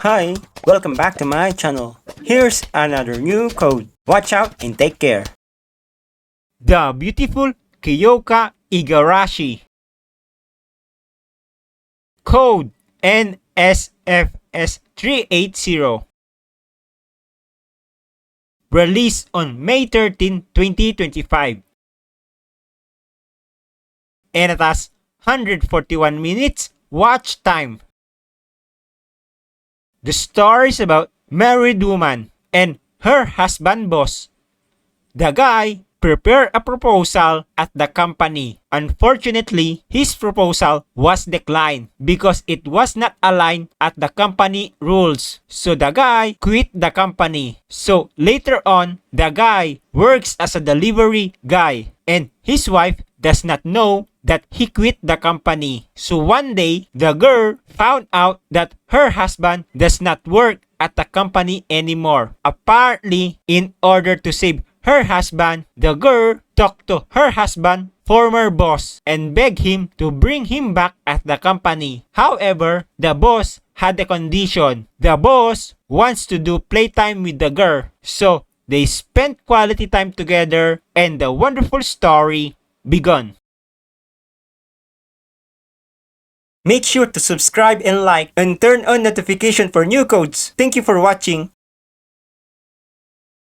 Hi, welcome back to my channel. Here's another new code. Watch out and take care. The beautiful Kyoka Igarashi. Code NSFS380. Released on May 13, 2025. And it has 141 minutes watch time. The story is about married woman and her husband boss. The guy prepared a proposal at the company. Unfortunately, his proposal was declined because it was not aligned at the company rules. So the guy quit the company. So later on, the guy works as a delivery guy and his wife does not know that he quit the company. So one day, the girl found out that her husband does not work at the company anymore. Apparently, in order to save her husband, the girl talked to her husband's former boss and begged him to bring him back at the company. However, the boss had a condition. The boss wants to do playtime with the girl. So, they spent quality time together and the wonderful story begun. Make sure to subscribe and like and turn on notification for new codes. Thank you for watching.